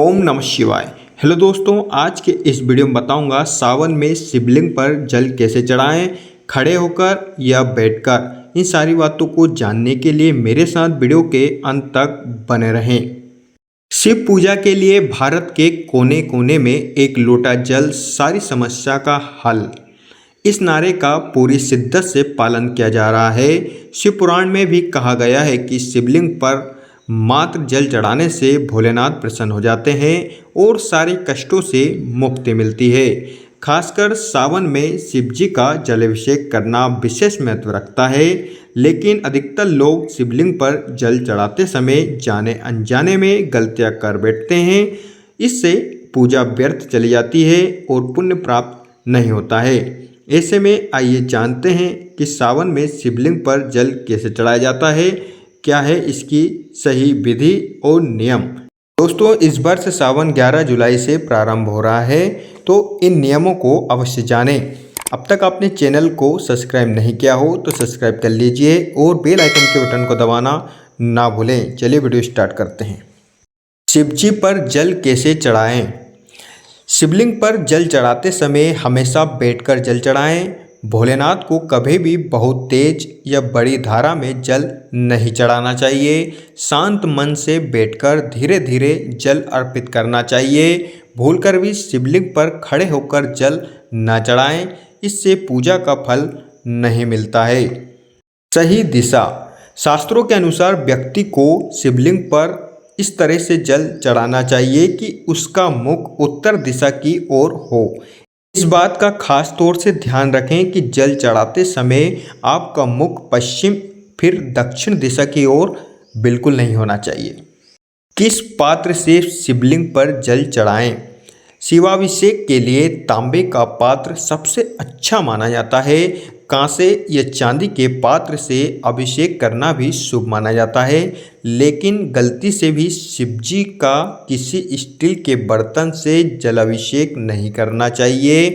ओम नमः शिवाय। हेलो दोस्तों, आज के इस वीडियो में बताऊंगा सावन में शिवलिंग पर जल कैसे चढ़ाएं, खड़े होकर या बैठकर। इन सारी बातों को जानने के लिए मेरे साथ वीडियो के अंत तक बने रहें। शिव पूजा के लिए भारत के कोने कोने में एक लोटा जल सारी समस्या का हल। इस नारे का पूरी शिद्दत से पालन किया जा रहा है। शिव पुराण में भी कहा गया है कि शिवलिंग पर मात्र जल चढ़ाने से भोलेनाथ प्रसन्न हो जाते हैं और सारे कष्टों से मुक्ति मिलती है। खासकर सावन में शिवजी का जलाभिषेक करना विशेष महत्व रखता है, लेकिन अधिकतर लोग शिवलिंग पर जल चढ़ाते समय जाने अनजाने में गलतियां कर बैठते हैं। इससे पूजा व्यर्थ चली जाती है और पुण्य प्राप्त नहीं होता है। ऐसे में आइए जानते हैं कि सावन में शिवलिंग पर जल कैसे चढ़ाया जाता है, क्या है इसकी सही विधि और नियम। दोस्तों, इस वर्ष सावन 11 जुलाई से प्रारंभ हो रहा है, तो इन नियमों को अवश्य जानें। अब तक आपने चैनल को सब्सक्राइब नहीं किया हो तो सब्सक्राइब कर लीजिए और बेल आइकन के बटन को दबाना ना भूलें। चलिए वीडियो स्टार्ट करते हैं। शिवजी पर जल कैसे चढ़ाएं। शिवलिंग पर जल चढ़ाते समय हमेशा बैठकर जल चढ़ाएं। भोलेनाथ को कभी भी बहुत तेज या बड़ी धारा में जल नहीं चढ़ाना चाहिए। शांत मन से बैठकर धीरे धीरे जल अर्पित करना चाहिए। भूलकर भी शिवलिंग पर खड़े होकर जल न चढ़ाएं, इससे पूजा का फल नहीं मिलता है। सही दिशा। शास्त्रों के अनुसार व्यक्ति को शिवलिंग पर इस तरह से जल चढ़ाना चाहिए कि उसका मुख उत्तर दिशा की ओर हो। इस बात का खास तौर से ध्यान रखें कि जल चढ़ाते समय आपका मुख पश्चिम फिर दक्षिण दिशा की ओर बिल्कुल नहीं होना चाहिए। किस पात्र से शिवलिंग पर जल चढ़ाएं। शिवाभिषेक के लिए तांबे का पात्र सबसे अच्छा माना जाता है। कांसे या चांदी के पात्र से अभिषेक करना भी शुभ माना जाता है, लेकिन गलती से भी शिवजी का किसी स्टील के बर्तन से जलाभिषेक नहीं करना चाहिए।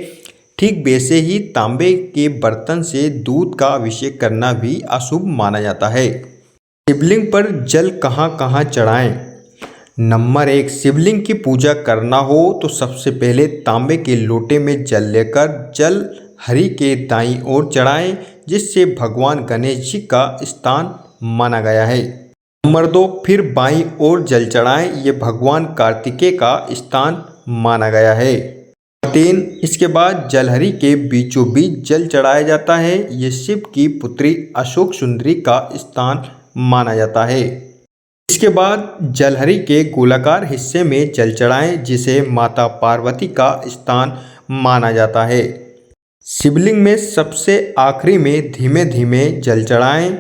ठीक वैसे ही तांबे के बर्तन से दूध का अभिषेक करना भी अशुभ माना जाता है। शिवलिंग पर जल कहाँ कहाँ चढ़ाएं। नंबर 1, शिवलिंग की पूजा करना हो तो सबसे पहले तांबे के लोटे में जल लेकर जल हरि के दाईं ओर चढ़ाएं, जिससे भगवान गणेश जी का स्थान माना गया है। नंबर 2, फिर बाईं ओर जल चढ़ाएं, ये भगवान कार्तिकेय का स्थान माना गया है। 3, इसके बाद जलहरी के बीचों बीच जल चढ़ाया जाता है। ये शिव की पुत्री अशोक सुंदरी का स्थान माना जाता है। इसके बाद जलहरी के गोलाकार हिस्से में जल चढ़ाएं, जिसे माता पार्वती का स्थान माना जाता है। शिवलिंग में सबसे आखिरी में धीमे धीमे जल चढ़ाएं।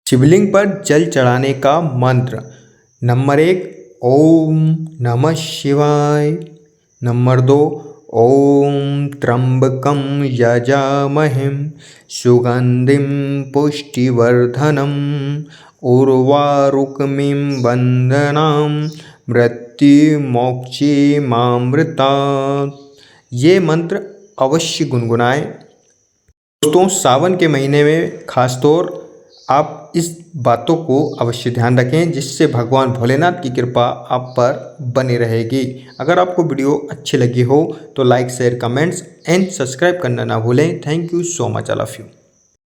शिवलिंग पर जल चढ़ाने का मंत्र। नंबर 1, ओम नमः शिवाय। नंबर 2, ओम त्र्यंबकं यजामहे सुगंधिं पुष्टिवर्धनम् उर्वारुकमिं वंदनां मृत्युमोक्षीमामृतात्। ये मंत्र अवश्य गुनगुनाएं। दोस्तों, सावन के महीने में खासतौर आप इस बातों को अवश्य ध्यान रखें, जिससे भगवान भोलेनाथ की कृपा आप पर बनी रहेगी। अगर आपको वीडियो अच्छी लगी हो तो like, share, comments and subscribe करना ना भूलें। Thank you so much all of you.